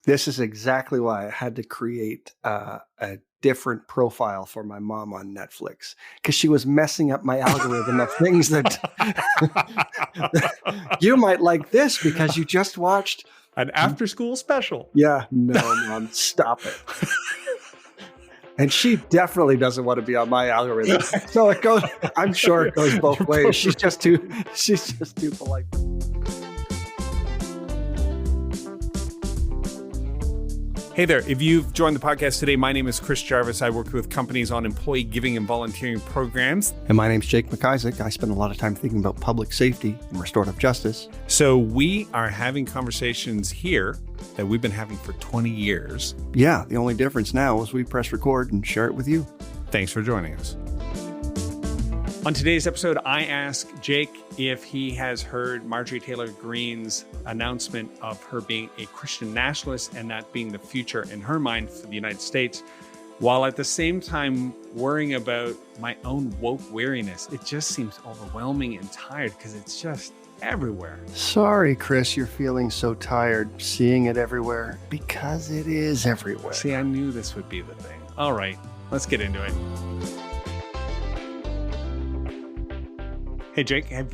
This is exactly why I had to create a different profile for my mom on Netflix, because she was messing up my algorithm of things that you might like this because you just watched. An after-school special. Yeah, no, Mom, stop it. And she definitely doesn't want to be on my algorithm. So it goes, I'm sure it goes both ways. She's just too polite. Hey there, if you've joined the podcast today, my name is Chris Jarvis. I work with companies on employee giving and volunteering programs. And my name's Jake McIsaac. I spend a lot of time thinking about public safety and restorative justice. So we are having conversations here that we've been having for 20 years. Yeah, the only difference now is we press record and share it with you. Thanks for joining us. On today's episode, I ask Jake if he has heard Marjorie Taylor Greene's announcement of her being a Christian nationalist and that being the future in her mind for the United States, while at the same time worrying about my own woke weariness. It just seems overwhelming and tired because it's just everywhere. Sorry, Chris, you're feeling so tired seeing it everywhere, because it is everywhere. See, I knew this would be the thing. All right, let's get into it. Hey, Jake, did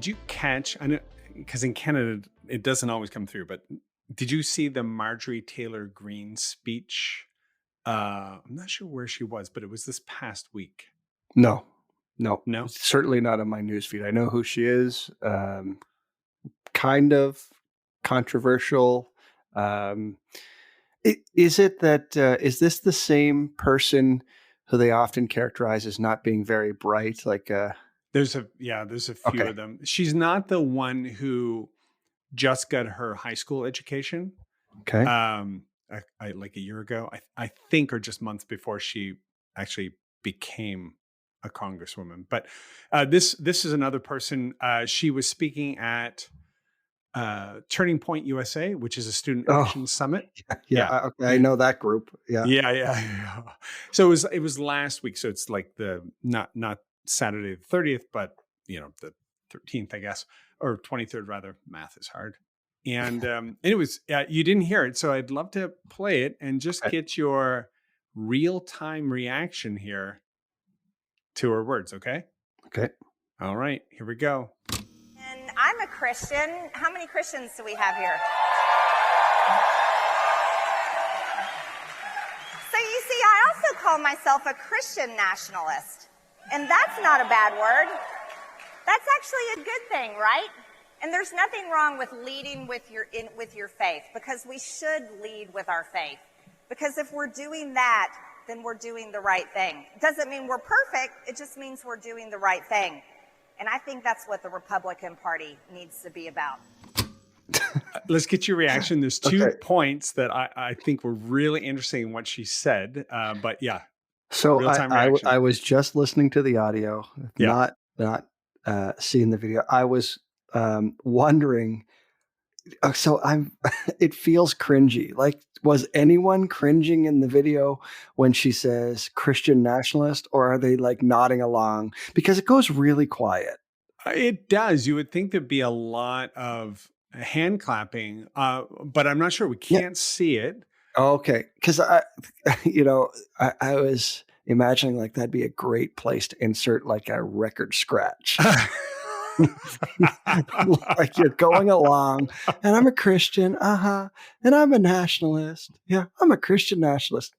you catch, I know, because in Canada, it doesn't always come through, but did you see the Marjorie Taylor Greene speech? I'm not sure where she was, but it was this past week. No. Certainly not on my newsfeed. I know who she is. Kind of controversial. Is this the same person who they often characterize as not being very bright? There's a few of them. She's not the one who just got her high school education. Okay. Like a year ago, I think, or just months before she actually became a congresswoman. But this is another person. She was speaking at Turning Point USA, which is a student action summit. Yeah. Okay. I know that group. Yeah. So it was last week. So it's like the not Saturday the 30th, but the 13th, I guess, or 23rd rather. Math is hard. And it was, you didn't hear it. So I'd love to play it and just get your real-time reaction here to her words. Okay. All right, here we go. And I'm a Christian. How many Christians do we have here? So you see, I also call myself a Christian nationalist. And that's not a bad word. That's actually a good thing, right? And there's nothing wrong with leading with your faith, because we should lead with our faith. Because if we're doing that, then we're doing the right thing. It doesn't mean we're perfect. It just means we're doing the right thing. And I think that's what the Republican Party needs to be about. Let's get your reaction. There's two points that I think were really interesting in what she said. But yeah. So I was just listening to the audio, not seeing the video. I was wondering. So it feels cringy. Like, was anyone cringing in the video when she says Christian nationalist, or are they like nodding along? Because it goes really quiet. It does. You would think there'd be a lot of hand clapping, but I'm not sure. We can't see it. Okay. Because I was imagining like that'd be a great place to insert like a record scratch. Like you're going along, and I'm a Christian, and I'm a nationalist. Yeah, I'm a Christian nationalist.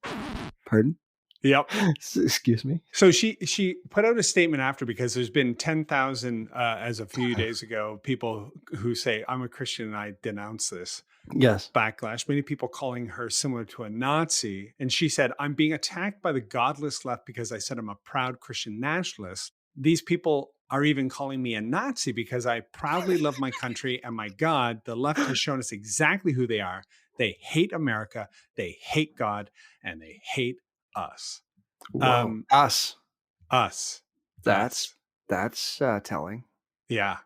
Pardon? Yep. Excuse me. So she put out a statement after, because there's been 10,000 as a few days ago, people who say, I'm a Christian and I denounce this. Yes. Backlash. Many people calling her similar to a Nazi. And she said, I'm being attacked by the godless left because I said I'm a proud Christian nationalist. These people are even calling me a Nazi because I proudly love my country and my God. The left has shown us exactly who they are. They hate America, they hate God, and they hate us. Us. That's telling. Yeah.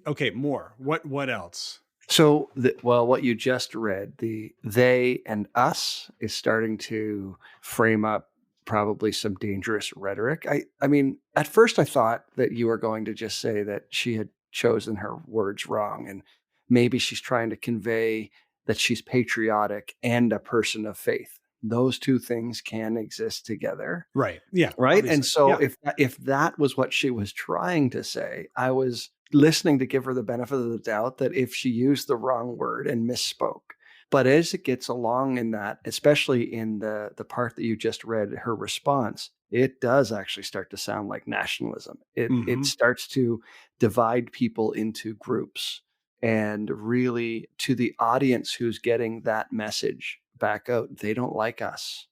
Okay. More. What else? So, what you just read, the they and us is starting to frame up probably some dangerous rhetoric. I mean, at first I thought that you were going to just say that she had chosen her words wrong, and maybe she's trying to convey that she's patriotic and a person of faith. Those two things can exist together. Right. Yeah. Right. Obviously. And so if that was what she was trying to say, I was listening to give her the benefit of the doubt that if she used the wrong word and misspoke. But as it gets along in that, especially in the part that you just read, her response, it does actually start to sound like nationalism. It starts to divide people into groups. And really, to the audience who's getting that message back out, they don't like us.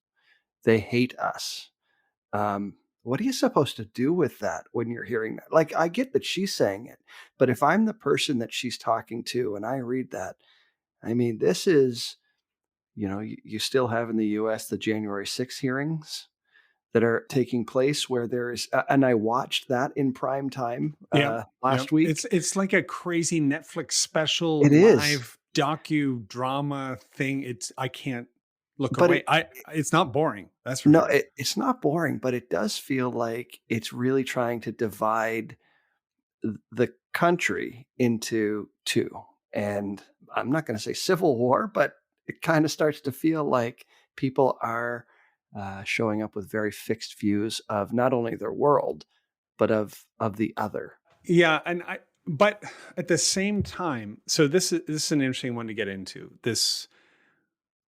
They hate us. What are you supposed to do with that when you're hearing that? Like, I get that she's saying it, but if I'm the person that she's talking to and I read that, I mean, this is, you still have in the US the January 6th hearings that are taking place where there is, and I watched that in prime time last week. It's like a crazy Netflix special, It live is. docudrama thing. I can't look away. It's not boring. That's for sure. It's not boring, but it does feel like it's really trying to divide the country into two. And I'm not going to say civil war, but it kind of starts to feel like people are showing up with very fixed views of not only their world, but of the other. Yeah, but at the same time, so this is an interesting one to get into. This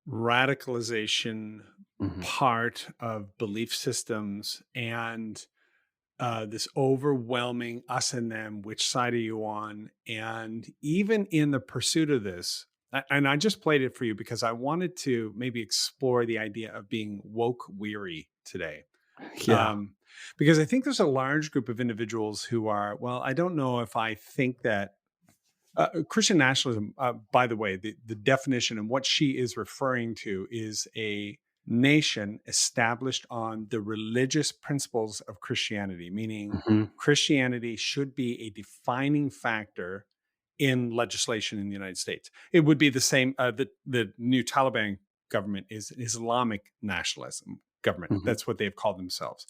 radicalization part of belief systems and this overwhelming us and them, which side are you on? And even in the pursuit of this, and I just played it for you because I wanted to maybe explore the idea of being woke weary today. Yeah. Because I think there's a large group of individuals who are, well, I don't know if I think that Christian nationalism, by the way, the definition and what she is referring to is a nation established on the religious principles of Christianity, meaning Christianity should be a defining factor in legislation in the United States. It would be the same. The new Taliban government is an Islamic nationalism government. That's what they've called themselves.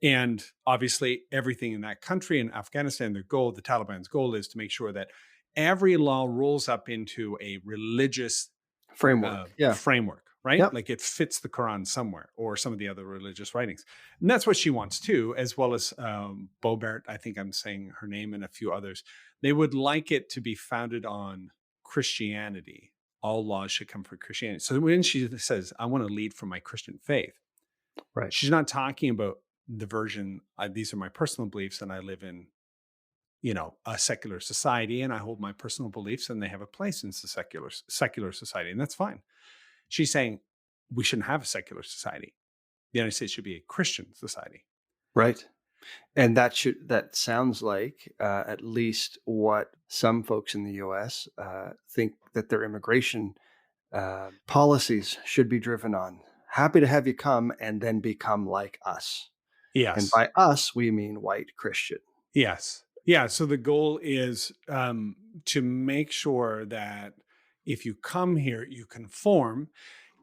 And obviously, everything in that country, in Afghanistan, the Taliban's goal is to make sure that every law rolls up into a religious framework, right? Yep. Like it fits the Quran somewhere or some of the other religious writings. And that's what she wants too, as well as Bobert, I think I'm saying her name, and a few others. They would like it to be founded on Christianity. All laws should come from Christianity. So when she says, I want to lead from my Christian faith, right? She's not talking about the version, these are my personal beliefs and I live in, a secular society and I hold my personal beliefs and they have a place in the secular society. And that's fine. She's saying we shouldn't have a secular society. The United States should be a Christian society. Right. And that sounds like at least what some folks in the U.S. Think that their immigration policies should be driven on. Happy to have you come and then become like us. Yes. And by us, we mean white Christian. Yes. Yeah. So the goal is to make sure that if you come here, you conform.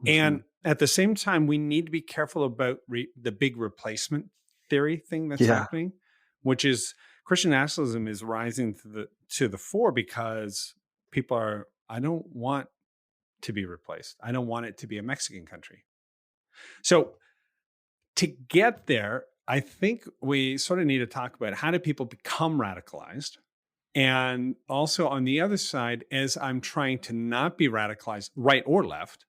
And at the same time, we need to be careful about the big replacement theory thing that's happening, which is Christian nationalism is rising to the fore because people are, I don't want to be replaced. I don't want it to be a Mexican country. So to get there, I think we sort of need to talk about how do people become radicalized? And also on the other side, as I'm trying to not be radicalized, right or left,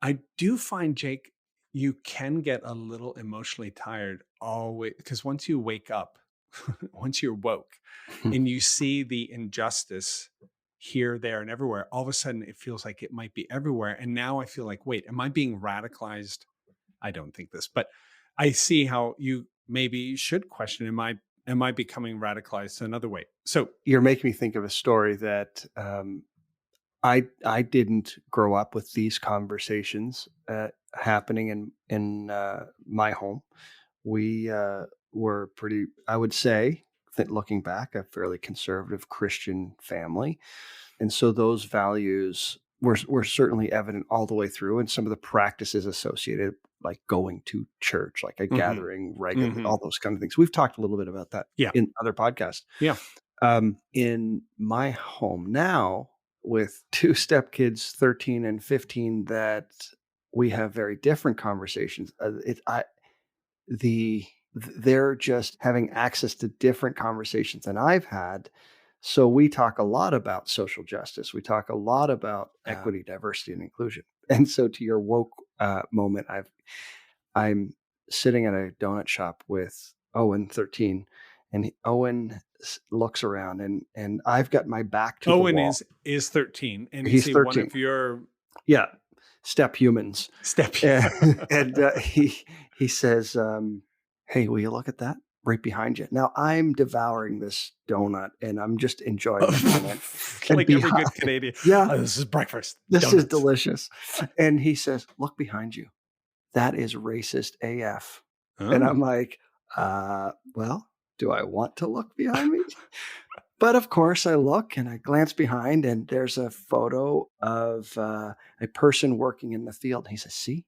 I do find, Jake, you can get a little emotionally tired always, because once you wake up, once you're woke and you see the injustice here, there, and everywhere, all of a sudden it feels like it might be everywhere. And now I feel like, wait, am I being radicalized? I don't think this, but I see how you maybe should question, am I becoming radicalized another way? So you're making me think of a story that I didn't grow up with these conversations happening in my home. We were pretty, I would say, that looking back, a fairly conservative Christian family. And so those values were certainly evident all the way through, and some of the practices associated, like going to church, like a gathering regularly, all those kind of things. We've talked a little bit about that in other podcasts. Yeah. In my home now, with two stepkids, 13 and 15, that we have very different conversations. They're just having access to different conversations than I've had. So we talk a lot about social justice. We talk a lot about equity, diversity, and inclusion. And so to your woke moment, I'm sitting at a donut shop with Owen, 13, and Owen looks around, and I've got my back to the wall. Owen is 13, and he's 13. One of your step humans. And he says, "Hey, will you look at that right behind you?" Now I'm devouring this donut, and I'm just enjoying the moment. Like every good Canadian. Yeah, this is breakfast. This is delicious. And he says, "Look behind you. That is racist AF." Oh. And I'm like, well, do I want to look behind me? But of course I look and I glance behind, and there's a photo of a person working in the field. He says, "See,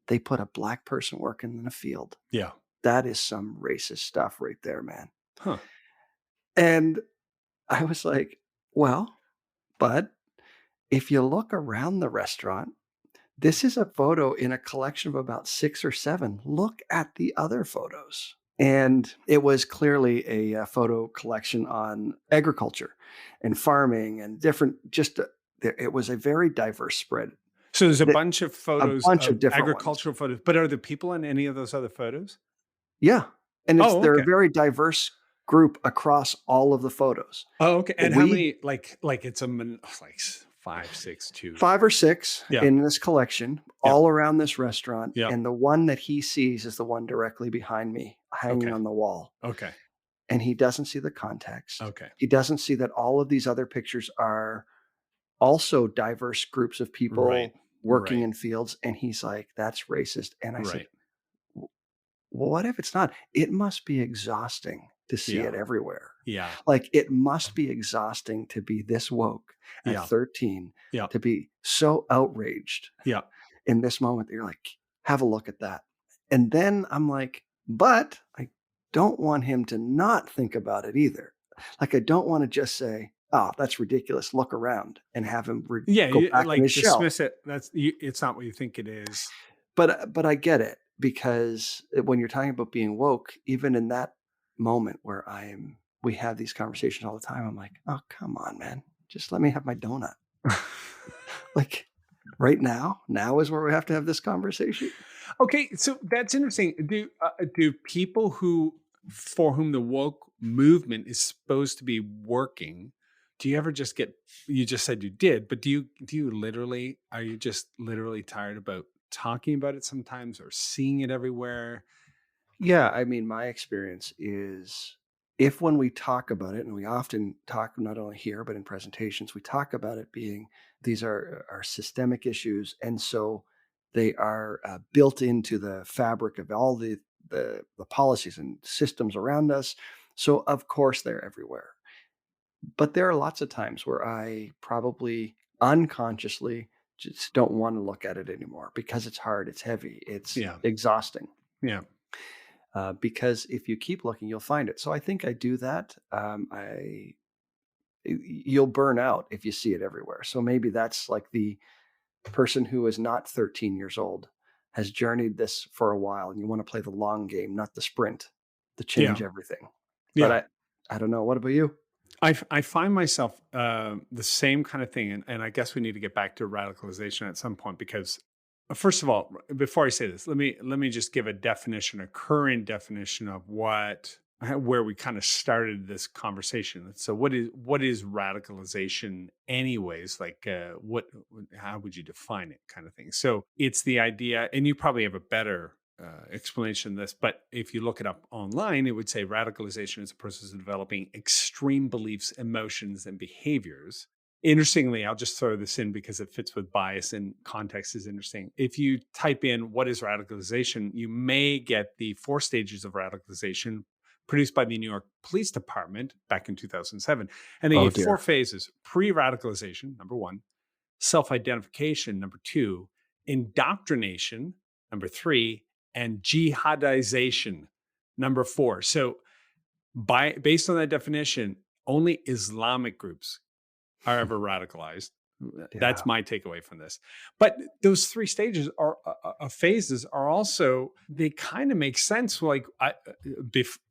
they put a black person working in the field." Yeah. That is some racist stuff right there, man. Huh. And I was like, well, but if you look around the restaurant, this is a photo in a collection of about 6 or 7. Look at the other photos. And it was clearly a photo collection on agriculture and farming and different, it was a very diverse spread. So there's a bunch of photos, of different agricultural photos, but are there people in any of those other photos? Yeah. And they're a very diverse group across all of the photos. Oh, okay. And how many, like it's like 5, 6, 2, 5 or 6 in this collection, all around this restaurant. Yeah. And the one that he sees is the one directly behind me, hanging on the wall. Okay. And he doesn't see the context. Okay. He doesn't see that all of these other pictures are also diverse groups of people working in fields. And he's like, "That's racist." And I said, well, what if it's not? It must be exhausting to see it everywhere. Yeah. Like, it must be exhausting to be this woke at 13, to be so outraged in this moment that you're like, have a look at that. And then I'm like, but I don't want him to not think about it either. Like, I don't want to just say, "Oh, that's ridiculous. Look around," and have him go back in his shell. Dismiss it. It's not what you think it is. But I get it, because when you're talking about being woke, even in that moment where we have these conversations all the time, I'm like, "Oh, come on, man. Just let me have my donut." Like, right now is where we have to have this conversation. Okay, so that's interesting. Do people for whom the woke movement is supposed to be working, do you ever just you just said you did, but are you just literally tired about talking about it sometimes or seeing it everywhere? Yeah, I mean, my experience is, if when we talk about it, and we often talk not only here but in presentations, we talk about it being, these are systemic issues, and so they are built into the fabric of all the policies and systems around us. So of course they're everywhere. But there are lots of times where I probably unconsciously just don't want to look at it anymore, because it's hard, it's heavy, it's exhausting. Yeah. Because if you keep looking, you'll find it. So I think I do that. You'll burn out if you see it everywhere. So maybe that's like the person who is not 13 years old has journeyed this for a while, and you want to play the long game, not the sprint, to change everything. But I don't know. What about you? I find myself the same kind of thing. And I guess we need to get back to radicalization at some point, because first of all, before I say this, let me just give a current definition of where we kind of started this conversation. So what is radicalization anyways? Like, how would you define it, kind of thing? So it's the idea, and you probably have a better explanation of this, but if you look it up online, it would say radicalization is a process of developing extreme beliefs, emotions, and behaviors. Interestingly, I'll just throw this in because it fits with bias, and context is interesting. If you type in "what is radicalization," you may get the 4 stages of radicalization produced by the New York Police Department back in 2007. And they gave 4 phases: pre-radicalization, number 1; self-identification, number 2; indoctrination, number 3; and jihadization, number 4. So based on that definition, only Islamic groups are ever radicalized. That's my takeaway from this. But those 3 stages are phases are also, they kind of make sense. Like,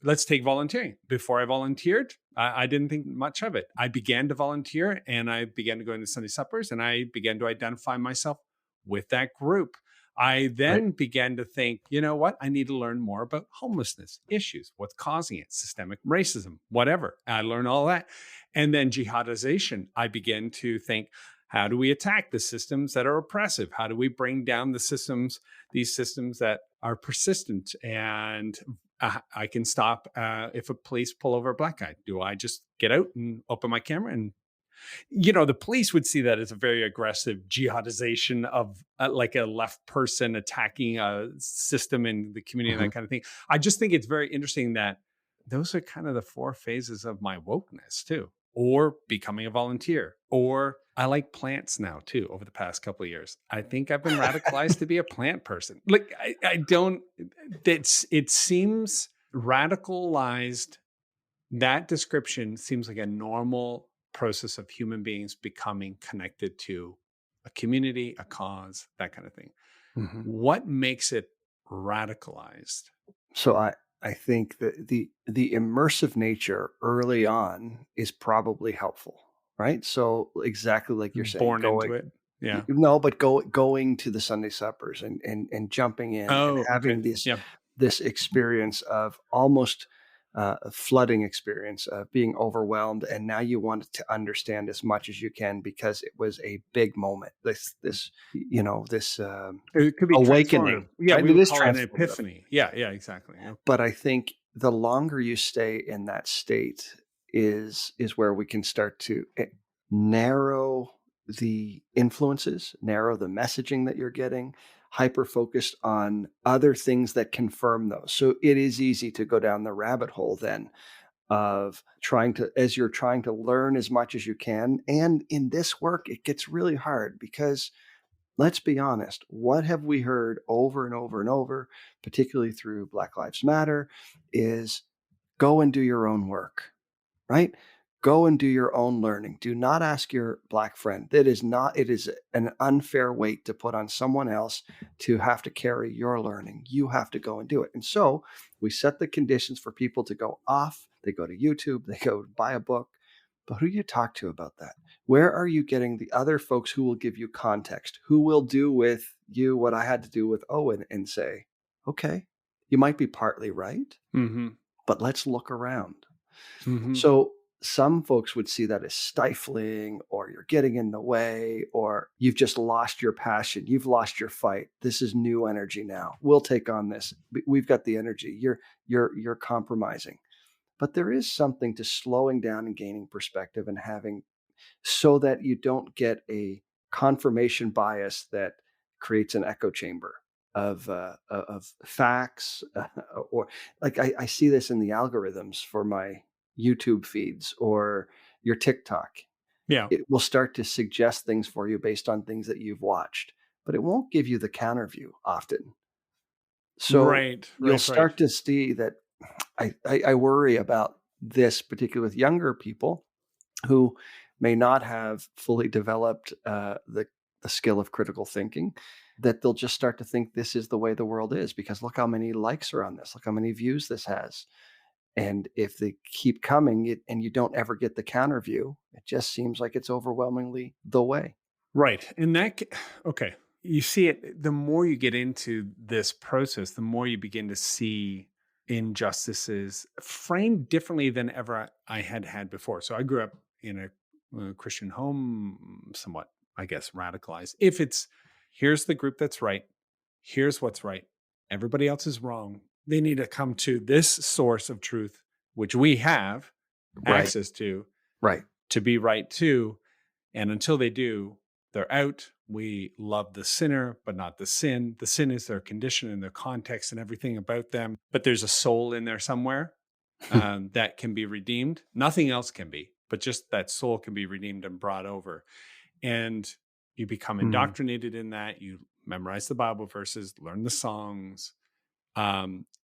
let's take volunteering. Before I volunteered, I didn't think much of it. I began to volunteer, and I began to go into Sunday suppers, and I began to identify myself with that group. I then began to think, you know what? I need to learn more about homelessness issues, what's causing it, systemic racism, whatever. I learned all that. And then jihadization, I began to think, how do we attack the systems that are oppressive? How do we bring down these systems that are persistent? And I can stop if a police pull over a black guy. Do I just get out and open my camera? And, the police would see that as a very aggressive jihadization of like a left person attacking a system in the community and that kind of thing. I just think it's very interesting that those are kind of the 4 phases of my wokeness too. Or becoming a volunteer, or I like plants now too. Over the past couple of years, I think I've been radicalized to be a plant person. Like I don't. It seems radicalized. That description seems like a normal process of human beings becoming connected to a community, a cause, that kind of thing. What makes it radicalized? So I think that the immersive nature early on is probably helpful, right? So exactly like you're saying, born into it. Yeah. No, but going to the Sunday suppers and jumping in and having this experience of almost a flooding experience of being overwhelmed, and now you want to understand as much as you can because it was a big moment. This it could be awakening. Yeah, right? we would call it an epiphany. Yeah, exactly. Yeah. But I think the longer you stay in that state is where we can start to narrow the influences, narrow the messaging that you're getting, hyper focused on other things that confirm those. So it is easy to go down the rabbit hole then of as you're trying to learn as much as you can. And in this work, it gets really hard because let's be honest, what have we heard over and over and over, particularly through Black Lives Matter, is go and do your own work, right? Go and do your own learning. Do not ask your Black friend. It is an unfair weight to put on someone else to have to carry your learning. You have to go and do it. And so we set the conditions for people to go off. They go to YouTube, they go buy a book. But who do you talk to about that? Where are you getting the other folks who will give you context, who will do with you what I had to do with Owen and say, okay, you might be partly right, but let's look around. So some folks would see that as stifling, or you're getting in the way, or you've just lost your passion. You've lost your fight. This is new energy now. We'll take on this. We've got the energy. You're compromising. But there is something to slowing down and gaining perspective and having, so that you don't get a confirmation bias that creates an echo chamber of facts, or like I see this in the algorithms for my YouTube feeds or your TikTok. Yeah, it will start to suggest things for you based on things that you've watched, but it won't give you the counter view often. So you'll start to see that. I worry about this, particularly with younger people who may not have fully developed the skill of critical thinking, that they'll just start to think this is the way the world is because look how many likes are on this, look how many views this has. And if they keep coming and you don't ever get the counter view, it just seems like it's overwhelmingly the way. Right. And you see it, the more you get into this process, the more you begin to see injustices framed differently than ever I had before. So I grew up in a Christian home, somewhat, I guess, radicalized. If it's, here's the group that's right, here's what's right, everybody else is wrong. They need to come to this source of truth, which we have access to, to be right too. And until they do, they're out. We love the sinner, but not the sin. The sin is their condition and their context and everything about them. But there's a soul in there somewhere that can be redeemed. Nothing else can be, but just that soul can be redeemed and brought over. And you become indoctrinated in that. You memorize the Bible verses, learn the songs.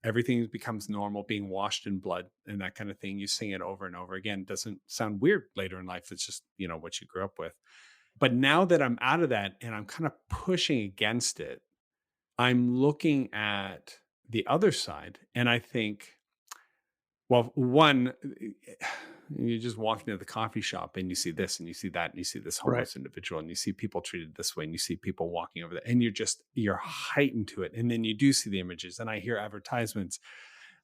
Everything becomes normal, being washed in blood and that kind of thing. You sing it over and over again. It doesn't sound weird later in life. It's just, what you grew up with. But now that I'm out of that and I'm kind of pushing against it, I'm looking at the other side and I think, well, one, you just walk into the coffee shop and you see this and you see that and you see this Right. homeless individual and you see people treated this way and you see people walking over there and you're heightened to it. And then you do see the images and I hear advertisements.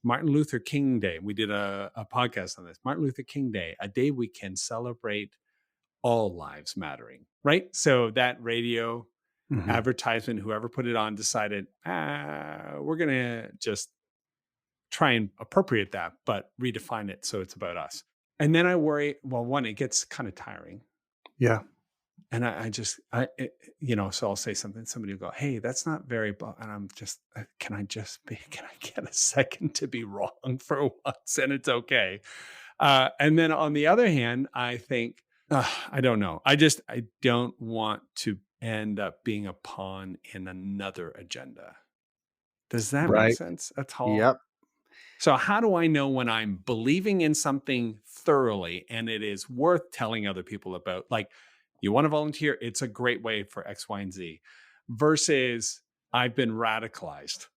Martin Luther King Day. We did a podcast on this. Martin Luther King Day, a day we can celebrate all lives mattering, right? So that radio advertisement, whoever put it on decided, we're going to just try and appropriate that, but redefine it so it's about us. And then I worry, well, one, it gets kind of tiring. Yeah. And so I'll say something, somebody will go, hey, that's not very, and I'm just, can I get a second to be wrong for once? And it's okay. And then on the other hand, I think, I don't know. I don't want to end up being a pawn in another agenda. Does that make sense at all? Yep. So how do I know when I'm believing in something thoroughly and it is worth telling other people about? Like, you want to volunteer? It's a great way for X, Y, and Z. Versus I've been radicalized.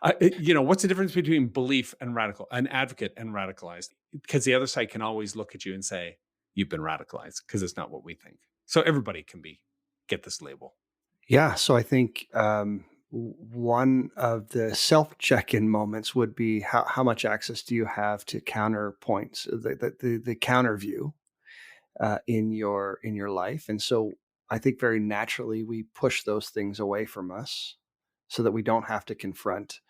What's the difference between belief and an advocate and radicalized? Because the other side can always look at you and say, you've been radicalized because it's not what we think. So everybody can get this label. Yeah. So I think one of the self-check-in moments would be how much access do you have to counterpoints, the counter view in your life. And so I think very naturally we push those things away from us so that we don't have to confront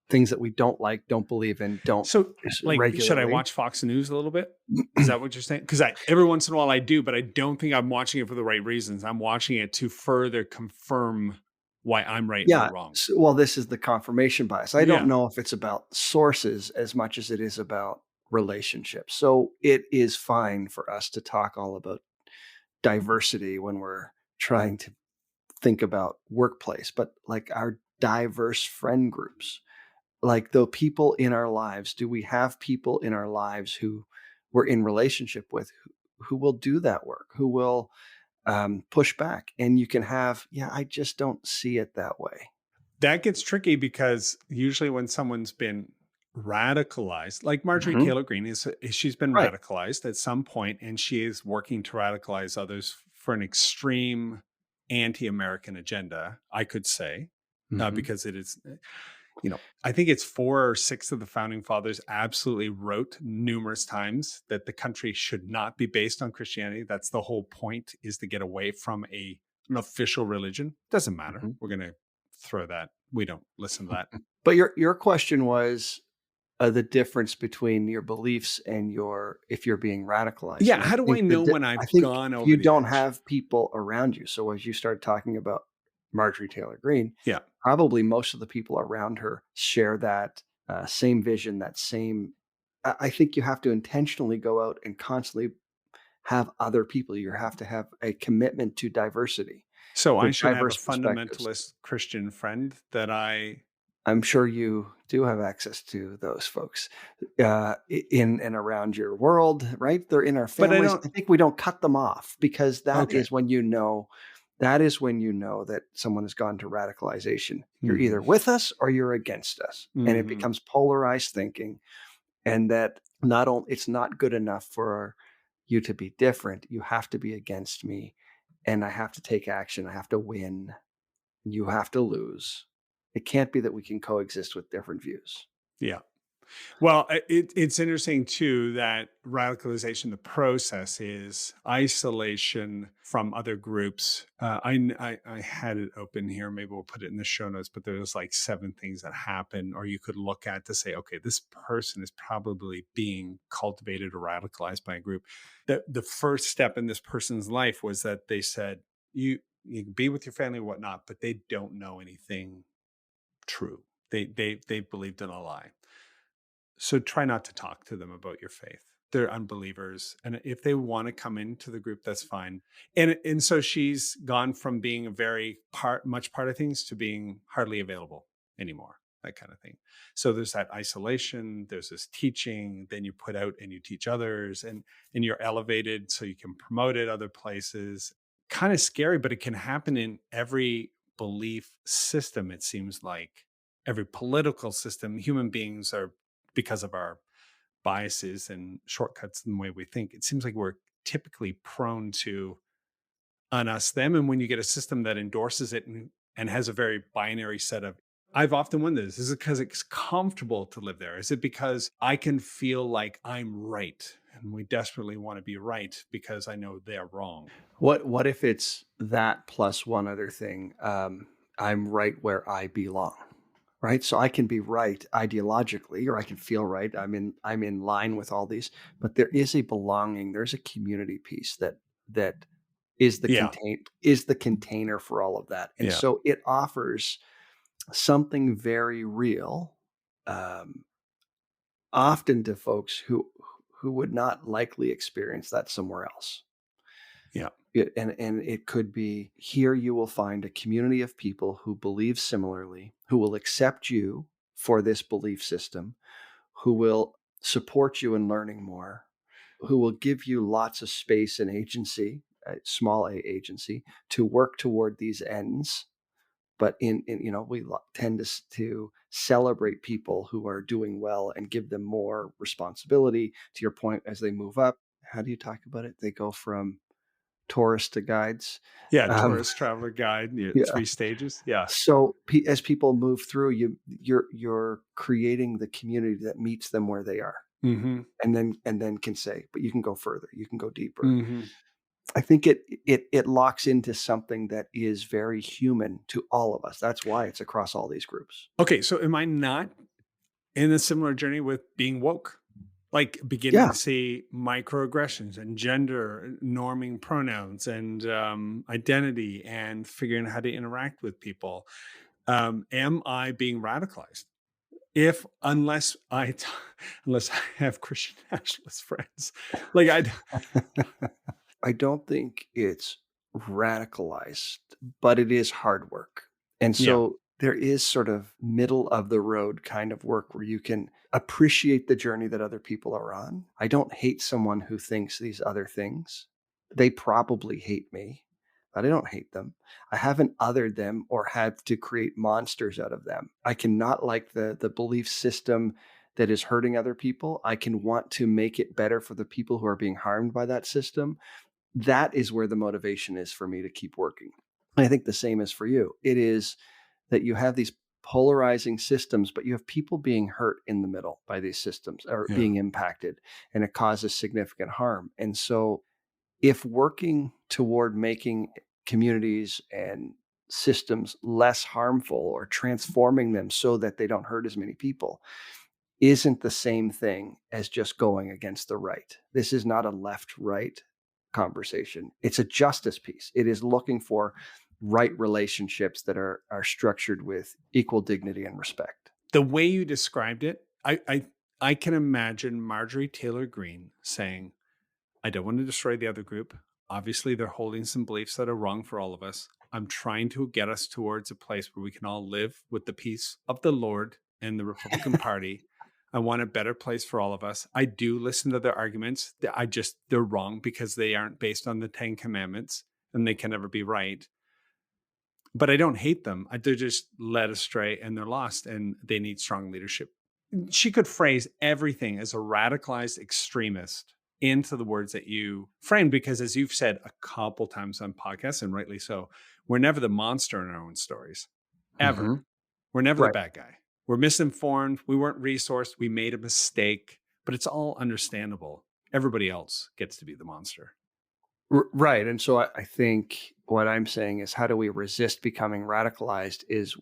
things that we don't like, don't believe in, don't. So, regularly. Should I watch Fox News a little bit? Is that what you're saying? Because every once in a while I do, but I don't think I'm watching it for the right reasons. I'm watching it to further confirm why I'm right and you're wrong. Well, this is the confirmation bias. I don't know if it's about sources as much as it is about relationships. So it is fine for us to talk all about diversity when we're trying to think about workplace, but like our diverse friend groups, like the people in our lives, do we have people in our lives who we're in relationship with who will do that work, who will push back? And you can have, I just don't see it that way. That gets tricky because usually when someone's been radicalized, like Marjorie Taylor Greene she's been radicalized at some point and she is working to radicalize others for an extreme anti-American agenda, I could say, because it is, I think it's 4 or 6 of the founding fathers absolutely wrote numerous times that the country should not be based on Christianity. That's the whole point, is to get away from an official religion. Doesn't matter. We're going to throw that. We don't listen to that. But your question was the difference between your beliefs and if you're being radicalized. Yeah. How do I know when I've gone over? You don't have people around you. So as you started talking about Marjorie Taylor Greene, probably most of the people around her share that same vision, that same. I think you have to intentionally go out and constantly have other people. You have to have a commitment to diversity. So I should have a fundamentalist Christian friend that I'm sure you do have access to those folks in and around your world, right? They're in our families. I think we don't cut them off because that is when you know. That is when you know that someone has gone to radicalization. You're either with us or you're against us, and it becomes polarized thinking. And that it's not good enough for you to be different. You have to be against me, and I have to take action. I have to win. You have to lose. It can't be that we can coexist with different views. Yeah. Well, it's interesting too that radicalization, the process is isolation from other groups. I had it open here. Maybe we'll put it in the show notes, but there's like 7 things that happen, or you could look at to say, okay, this person is probably being cultivated or radicalized by a group. The first step in this person's life was that they said, you can be with your family or whatnot, but they don't know anything true. They believed in a lie. So try not to talk to them about your faith. They're unbelievers. And if they want to come into the group, that's fine. And so she's gone from being a very much part of things to being hardly available anymore. that kind of thing. So there's that isolation, there's this teaching, then you put out and you teach others, and you're elevated so you can promote it other places. Kind of scary, but it can happen in every belief system, it seems like. Every political system, human beings are, because of our biases and shortcuts in the way we think, it seems like we're typically prone to an us them. And when you get a system that endorses it and has a very binary set of, I've often wondered this, is it because it's comfortable to live there? Is it because I can feel like I'm right? And we desperately want to be right because I know they're wrong. What if it's that plus one other thing? I'm right where I belong. Right. So I can be right ideologically, or I can feel right. I'm in line with all these, but there is a belonging. There's a community piece that is the container for all of that. And so it offers something very real, often to folks who would not likely experience that somewhere else. Yeah. And it could be, here you will find a community of people who believe similarly, who will accept you for this belief system, who will support you in learning more, who will give you lots of space and agency, small a agency, to work toward these ends. But we tend to celebrate people who are doing well and give them more responsibility. To your point, as they move up, how do you talk about it? They go from tourist to guides. Tourist, traveler, guide, 3 stages. Yeah. So as people move through, you're creating the community that meets them where they are, mm-hmm. and then can say, but you can go further, you can go deeper. Mm-hmm. I think it locks into something that is very human to all of us. That's why it's across all these groups. Okay, so am I not in a similar journey with being woke? Like beginning to see microaggressions and gender norming pronouns and identity and figuring out how to interact with people. Am I being radicalized? Unless I have Christian nationalist friends, I don't think it's radicalized, but it is hard work. And so there is sort of middle of the road kind of work where you can appreciate the journey that other people are on. I don't hate someone who thinks these other things. They probably hate me, but I don't hate them. I haven't othered them or had to create monsters out of them. I cannot like the belief system that is hurting other people. I can want to make it better for the people who are being harmed by that system. That is where the motivation is for me to keep working. And I think the same is for you. It is that you have these polarizing systems, but you have people being hurt in the middle by these systems or being impacted, and it causes significant harm. And so if working toward making communities and systems less harmful or transforming them so that they don't hurt as many people isn't the same thing as just going against the right. This is not a left-right conversation. It's a justice piece. It is looking for right relationships that are structured with equal dignity and respect. The way you described it, I can imagine Marjorie Taylor Greene saying, I don't want to destroy the other group. Obviously, they're holding some beliefs that are wrong for all of us. I'm trying to get us towards a place where we can all live with the peace of the Lord and the Republican Party. I want a better place for all of us. I do listen to their arguments. They're wrong because they aren't based on the 10 Commandments and they can never be right. But I don't hate them. They're just led astray and they're lost and they need strong leadership. She could phrase everything as a radicalized extremist into the words that you framed, because as you've said a couple times on podcasts, and rightly so, we're never the monster in our own stories, ever. Mm-hmm. We're never the bad guy. We're misinformed. We weren't resourced. We made a mistake, but it's all understandable. Everybody else gets to be the monster. Right. And so I think what I'm saying is, how do we resist becoming radicalized is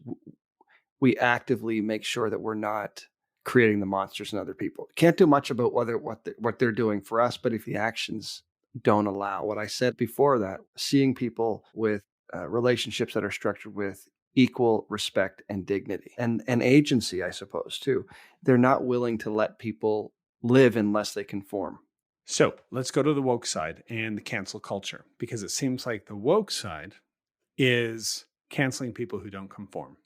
we actively make sure that we're not creating the monsters in other people. Can't do much about what they're doing for us, but if the actions don't allow what I said before, that seeing people with relationships that are structured with equal respect and dignity and agency, I suppose, too. They're not willing to let people live unless they conform. So let's go to the woke side and the cancel culture, because it seems like the woke side is canceling people who don't conform.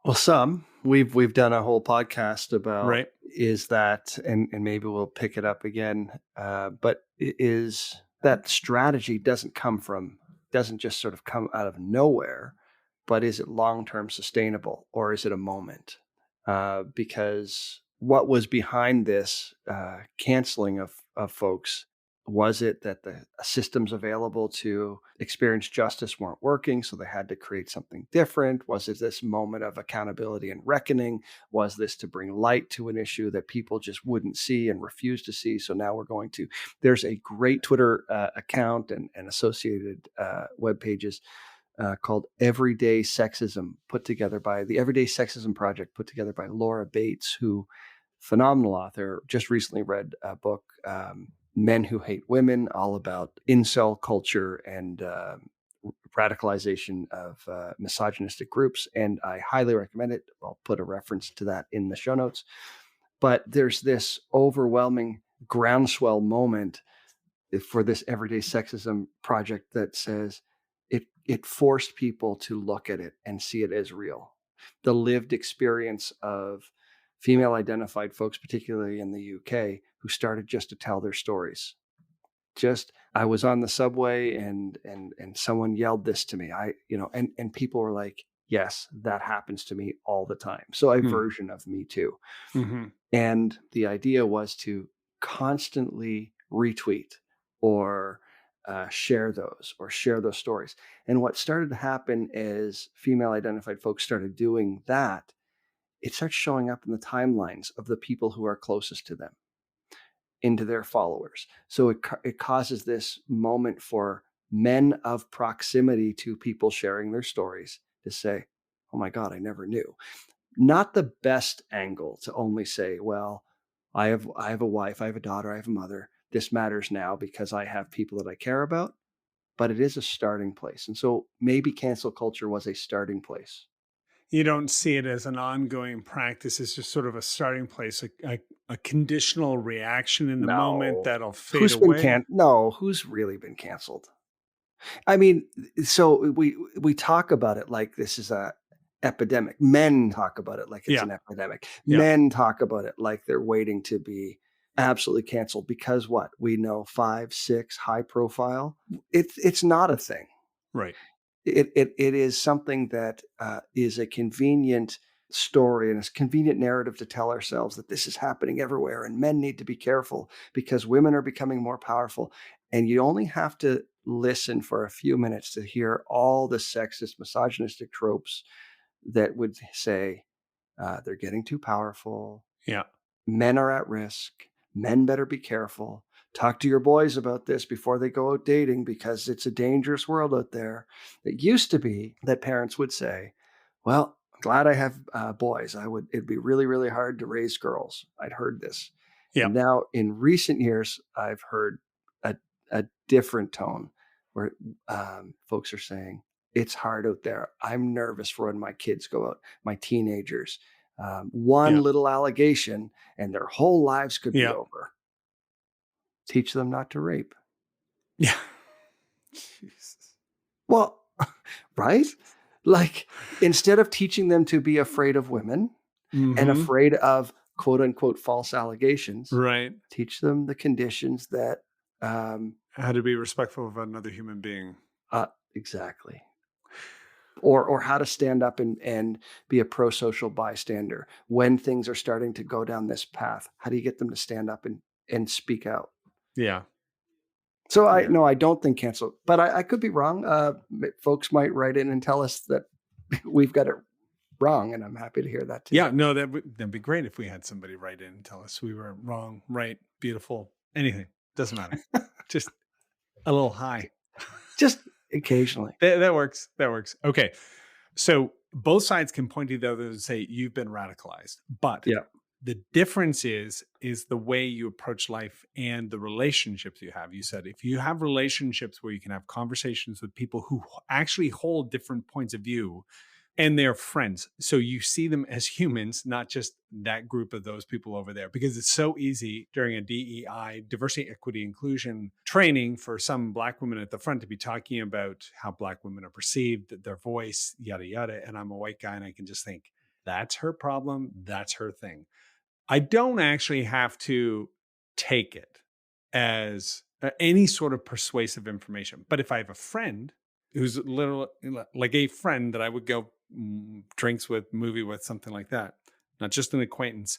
Well, some we've done a whole podcast about Right. is that, and maybe we'll pick it up again. But is that strategy doesn't just sort of come out of nowhere, but is it long-term sustainable, or is it a moment? Because what was behind this canceling of folks, was it that the systems available to experience justice weren't working, so they had to create something different? Was it this moment of accountability and reckoning? Was this to bring light to an issue that people just wouldn't see and refuse to see? So now we're going to, there's a great Twitter account and associated web pages called Everyday Sexism, put together by the Everyday Sexism Project, put together by Laura Bates, who, phenomenal author, just recently read a book, Men Who Hate Women, all about incel culture and radicalization of misogynistic groups. And I highly recommend it. I'll put a reference to that in the show notes. But there's this overwhelming groundswell moment for this Everyday Sexism Project that says it forced people to look at it and see it as real. The lived experience of female identified folks, particularly in the UK, who started just to tell their stories. Just, I was on the subway and someone yelled this to me. And people were like, yes, that happens to me all the time. So a version of Me Too. Mm-hmm. And the idea was to constantly retweet or share those stories. And what started to happen is female identified folks started doing that. It starts showing up in the timelines of the people who are closest to them, into their followers. So it causes this moment for men of proximity to people sharing their stories to say, oh my God, I never knew. Not the best angle to only say, well, I have a wife, I have a daughter, I have a mother. This matters now because I have people that I care about, but it is a starting place. And so maybe cancel culture was a starting place. You don't see it as an ongoing practice. It's just sort of a starting place, a conditional reaction in the moment that'll fade away. Who's really been canceled? I mean, so we talk about it like this is a epidemic. Men talk about it like it's an epidemic. Men talk about it like they're waiting to be absolutely canceled because what? We know 5, 6 high profile. It's not a thing. Right. It is something that is a convenient story and a convenient narrative to tell ourselves that this is happening everywhere and men need to be careful because women are becoming more powerful. And you only have to listen for a few minutes to hear all the sexist, misogynistic tropes that would say they're getting too powerful. Yeah. Men are at risk. Men better be careful. Talk to your boys about this before they go out dating because it's a dangerous world out there. It used to be that parents would say, well, I'm glad I have boys. It'd be really, really hard to raise girls. I'd heard this. Yeah. And now in recent years, I've heard a different tone where folks are saying, it's hard out there. I'm nervous for when my kids go out, my teenagers. One little allegation and their whole lives could be over. Teach them not to rape. Yeah. Jesus. Well, right? Like, instead of teaching them to be afraid of women and afraid of quote unquote false allegations, right? Teach them the conditions that how to be respectful of another human being. Exactly. Or how to stand up and be a pro-social bystander when things are starting to go down this path. How do you get them to stand up and speak out? Yeah. So I don't think cancel, but I could be wrong. Folks might write in and tell us that we've got it wrong, and I'm happy to hear that too. Yeah, no, that'd be great if we had somebody write in and tell us we were wrong, right, beautiful, anything. Doesn't matter. Just a little high. Just occasionally. That works. That works. Okay. So both sides can point to the other and say, you've been radicalized. But the difference is the way you approach life and the relationships you have. You said, if you have relationships where you can have conversations with people who actually hold different points of view, and they're friends. So you see them as humans, not just that group of those people over there, because it's so easy during a DEI, diversity, equity, inclusion training for some Black women at the front to be talking about how Black women are perceived, their voice, yada, yada. And I'm a white guy and I can just think, That's her problem. That's her thing. I don't actually have to take it as any sort of persuasive information. But if I have a friend who's like a friend that I would go drinks with, movie with, something like that, not just an acquaintance,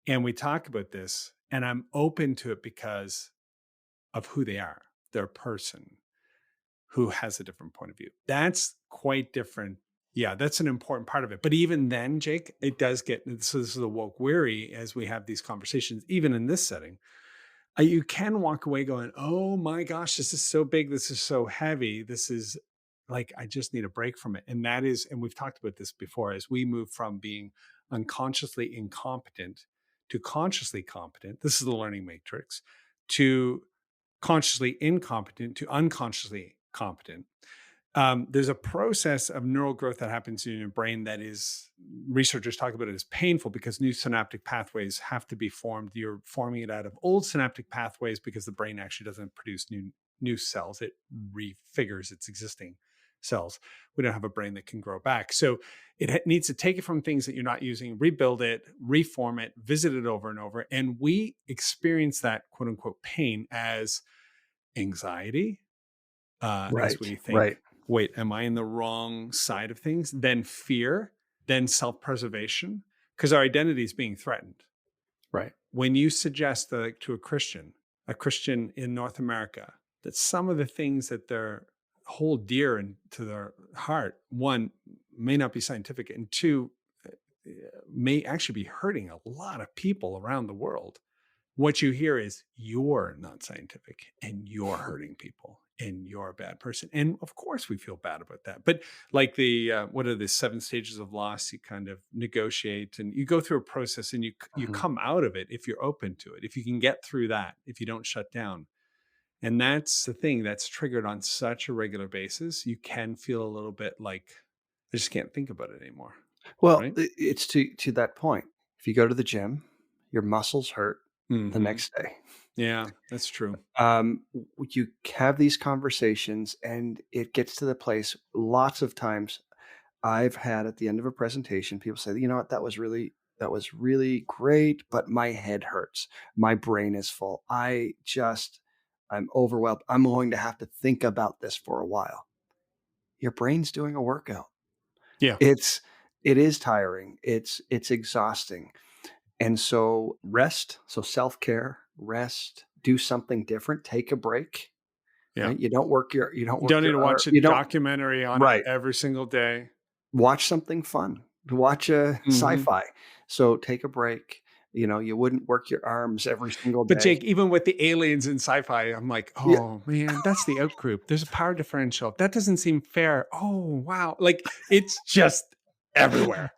and we talk about this, and I'm open to it because of who they are, their person who has a different point of view. That's quite different. Yeah, that's an important part of it. But even then, Jake, it does get, so this is a woke weary as we have these conversations, even in this setting. You can walk away going, oh my gosh, this is so big. This is so heavy. This is like, I just need a break from it. And that is, and we've talked about this before, as we move from being unconsciously incompetent to consciously competent. This is the learning matrix. To consciously incompetent to unconsciously competent. There's a process of neural growth that happens in your brain that is, researchers talk about it as painful because new synaptic pathways have to be formed. You're forming it out of old synaptic pathways because the brain actually doesn't produce new cells. It refigures its existing cells. We don't have a brain that can grow back. So it needs to take it from things that you're not using, rebuild it, reform it, visit it over and over. And we experience that quote unquote pain as anxiety, as we think, wait, am I in the wrong side of things? Then fear, then self-preservation, because our identity is being threatened. Right. When you suggest that to a Christian in North America, that some of the things that they're hold dear to their heart, one, may not be scientific, and two, may actually be hurting a lot of people around the world. What you hear is, you're not scientific and you're hurting people and you're a bad person. And of course we feel bad about that. But like what are the 7 stages of loss? You kind of negotiate and you go through a process and you come out of it if you're open to it, if you can get through that, if you don't shut down. And that's the thing that's triggered on such a regular basis. You can feel a little bit like, I just can't think about it anymore. Well, right? It's to that point. If you go to the gym, your muscles hurt the next day. Yeah, that's true. You have these conversations and it gets to the place, lots of times I've had at the end of a presentation, people say, you know what, that was really great, but my head hurts. My brain is full. I'm overwhelmed. I'm going to have to think about this for a while. Your brain's doing a workout. Yeah. It is tiring. It's exhausting. And so rest, so self-care, rest, do something different, take a break. Yeah. Right? You don't need to watch a documentary on it every single day. Watch something fun. Watch a sci-fi. So take a break. You wouldn't work your arms every single day. But Jake, even with the aliens in sci-fi, I'm like, man, that's the out group. There's a power differential. That doesn't seem fair. Oh, wow. Like, it's just everywhere.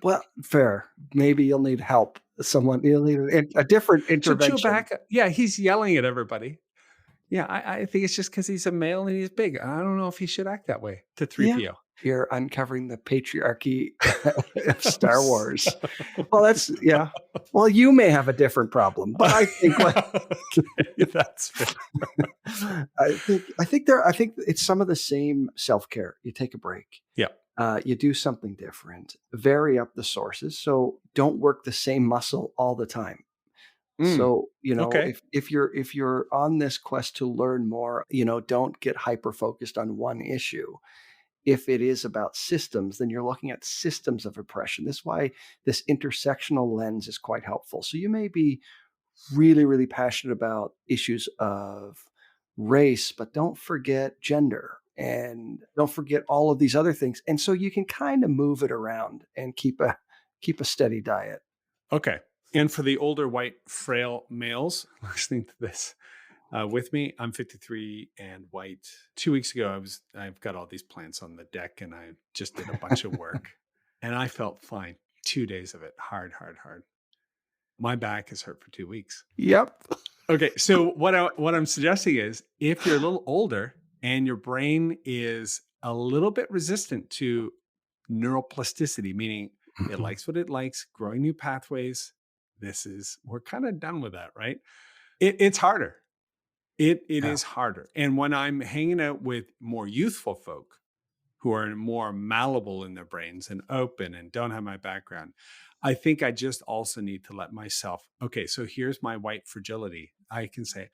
Well, fair. Maybe you'll need help. You'll need a different intervention. So back, yeah, he's yelling at everybody. Yeah, I think it's just because he's a male and he's big. I don't know if he should act that way to 3PO. Yeah. You're uncovering the patriarchy of Star Wars. Well, that's, yeah. Well, you may have a different problem, but I think that's fair. I think it's some of the same self-care. You take a break. Yeah. You do something different, vary up the sources. So don't work the same muscle all the time. So, if you're on this quest to learn more, don't get hyper-focused on one issue. If it is about systems, then you're looking at systems of oppression. This is why this intersectional lens is quite helpful. So you may be really, really passionate about issues of race, but don't forget gender and don't forget all of these other things. And so you can kind of move it around and keep a steady diet. Okay. And for the older white frail males listening to this with me, I'm 53 and white. 2 weeks ago, I've got all these plants on the deck and I just did a bunch of work and I felt fine. 2 days of it. Hard. My back is hurt for 2 weeks. Yep. Okay. So what I'm suggesting is if you're a little older and your brain is a little bit resistant to neuroplasticity, meaning it likes what it likes, growing new pathways. We're kind of done with that, right? It's harder. It is harder. And when I'm hanging out with more youthful folk, who are more malleable in their brains and open and don't have my background. I think I just also need to let myself, okay, so here's my white fragility. I can say,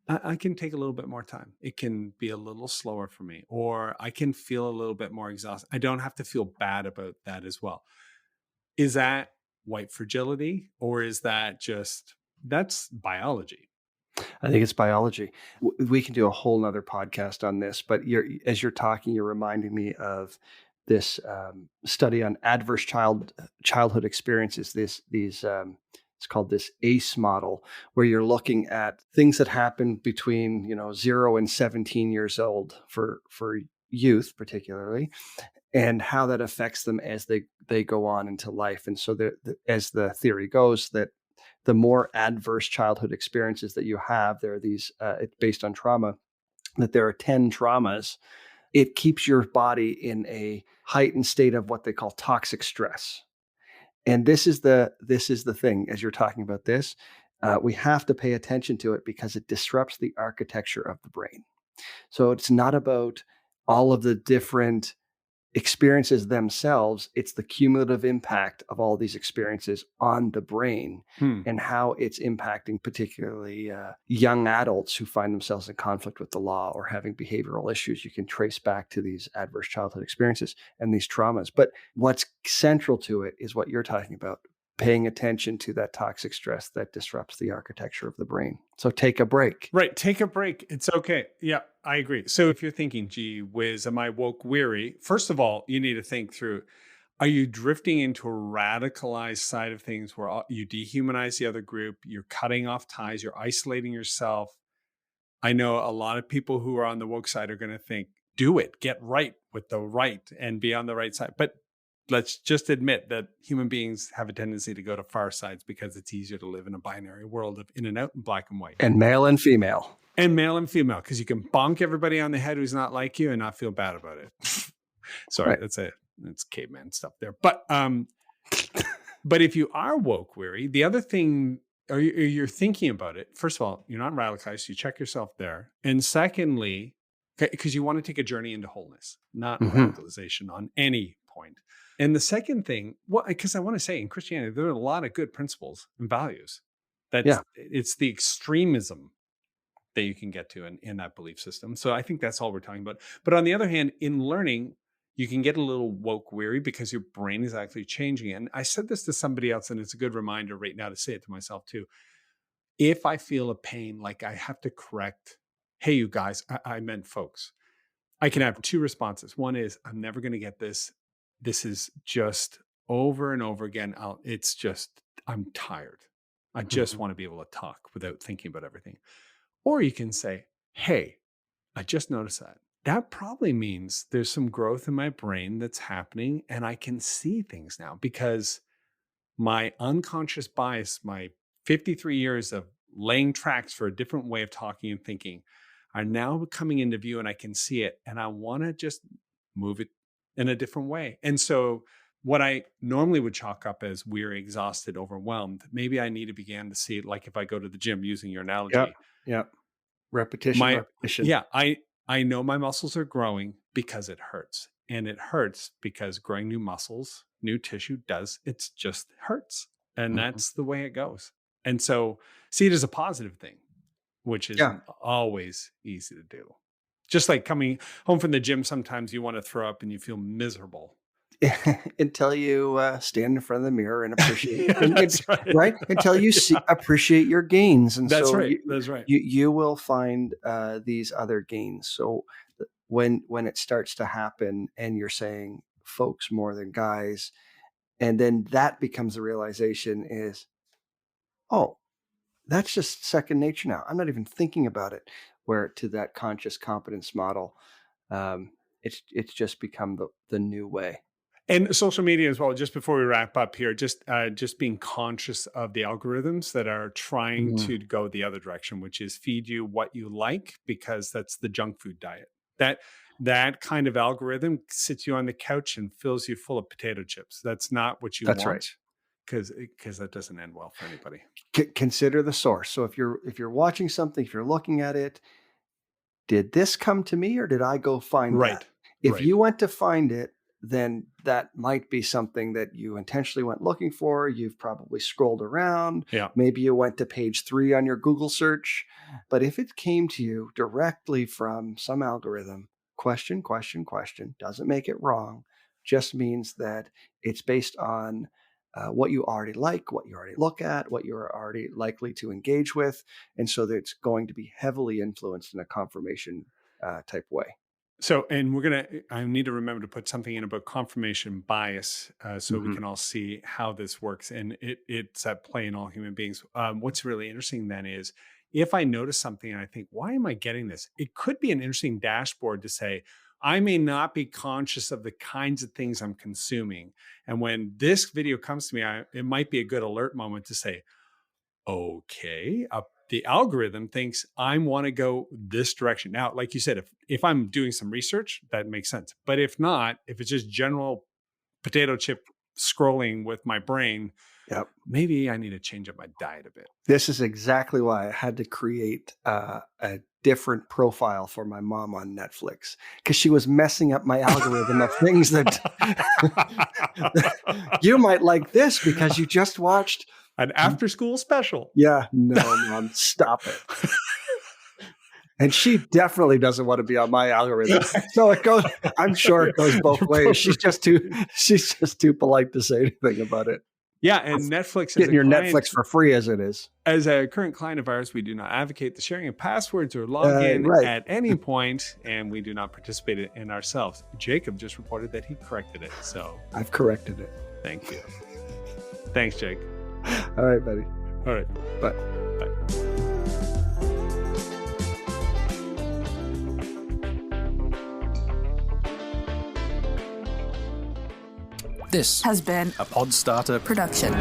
I can take a little bit more time. It can be a little slower for me, or I can feel a little bit more exhausted. I don't have to feel bad about that as well. Is that white fragility, or is that just, that's biology? I think it's biology. We can do a whole nother podcast on this, but as you're talking, you're reminding me of this study on adverse childhood experiences. It's called this ACE model, where you're looking at things that happen between 0 and 17 years old for youth, particularly, and how that affects them as they go on into life. And so, as the theory goes, that the more adverse childhood experiences that you have, there are these, it's based on trauma, that there are 10 traumas. It keeps your body in a heightened state of what they call toxic stress. And this is the thing, as you're talking about this, we have to pay attention to it because it disrupts the architecture of the brain. So it's not about all of the different experiences themselves, it's the cumulative impact of all these experiences on the brain and how it's impacting particularly young adults who find themselves in conflict with the law or having behavioral issues. You can trace back to these adverse childhood experiences and these traumas. But what's central to it is what you're talking about, paying attention to that toxic stress that disrupts the architecture of the brain. So take a break. Right. Take a break. It's okay. Yeah, I agree. So if you're thinking, gee whiz, am I woke weary? First of all, you need to think through, are you drifting into a radicalized side of things where you dehumanize the other group, you're cutting off ties, you're isolating yourself? I know a lot of people who are on the woke side are going to think, do it, get right with the right and be on the right side. But let's just admit that human beings have a tendency to go to far sides because it's easier to live in a binary world of in and out and black and white. And male and female. And male and female, because you can bonk everybody on the head who's not like you and not feel bad about it. Sorry, right. That's caveman stuff there. But if you are woke weary, the other thing, or you're thinking about it, first of all, you're not radicalized, so you check yourself there. And secondly, because you want to take a journey into wholeness, not radicalization on any point. And the second thing, because I want to say in Christianity, there are a lot of good principles and values. It's the extremism that you can get to in that belief system. So I think that's all we're talking about. But on the other hand, in learning, you can get a little woke weary because your brain is actually changing. And I said this to somebody else, and it's a good reminder right now to say it to myself too. If I feel a pain, like I have to correct, hey, you guys, I meant folks, I can have two responses. One is, I'm never going to get this. This is just over and over again. I'm tired. I just want to be able to talk without thinking about everything. Or you can say, hey, I just noticed that. That probably means there's some growth in my brain that's happening and I can see things now because my unconscious bias, my 53 years of laying tracks for a different way of talking and thinking are now coming into view and I can see it. And I want to just move it in a different way. And so what I normally would chalk up as weary, exhausted, overwhelmed, maybe I need to begin to see it like if I go to the gym, using your analogy. Yeah. Repetition. Yeah. I know my muscles are growing because it hurts. And it hurts because growing new muscles, new tissue it just hurts. And that's the way it goes. And so see it as a positive thing, which is always easy to do. Just like coming home from the gym, sometimes you want to throw up and you feel miserable. Until you stand in front of the mirror and appreciate right? Until you appreciate your gains. And that's so right. That's right. You will find these other gains. So when it starts to happen and you're saying folks more than guys, and then that becomes the realization is, oh, that's just second nature now. I'm not even thinking about it. Where to that conscious competence model, it's just become the new way. And social media as well, just before we wrap up here, just being conscious of the algorithms that are trying to go the other direction, which is feed you what you like, because that's the junk food diet. That kind of algorithm sits you on the couch and fills you full of potato chips. That's not what you want. That's right. Because that doesn't end well for anybody. Consider the source. So if you're watching something, if you're looking at it, did this come to me or did I go find that? If you went to find it, then that might be something that you intentionally went looking for. You've probably scrolled around. Yeah. Maybe you went to page 3 on your Google search. But if it came to you directly from some algorithm, question, doesn't make it wrong, just means that it's based on what you already like, what you already look at, what you're already likely to engage with. And so that it's going to be heavily influenced in a confirmation type way. So, and I need to remember to put something in about confirmation bias so we can all see how this works. And it's at play in all human beings. What's really interesting then is if I notice something and I think, why am I getting this? It could be an interesting dashboard to say, I may not be conscious of the kinds of things I'm consuming. And when this video comes to me, it might be a good alert moment to say, okay, the algorithm thinks I want to go this direction. Now, like you said, if I'm doing some research, that makes sense. But if not, if it's just general potato chip scrolling with my brain, maybe I need to change up my diet a bit. This is exactly why I had to create a different profile for my mom on Netflix, because she was messing up my algorithm of things that you might like this because you just watched an after-school special. Yeah, no, Mom, stop it. And she definitely doesn't want to be on my algorithm. So it goes. I'm sure it goes both ways. She's just too polite to say anything about it. Yeah, and Netflix getting your Netflix for free as it is. As a current client of ours, we do not advocate the sharing of passwords or login at any point, and we do not participate in ourselves. Jacob just reported that he corrected it, so I've corrected it. Thank you. Thanks, Jake. All right, buddy. All right. Bye. This has been a Podstarter production.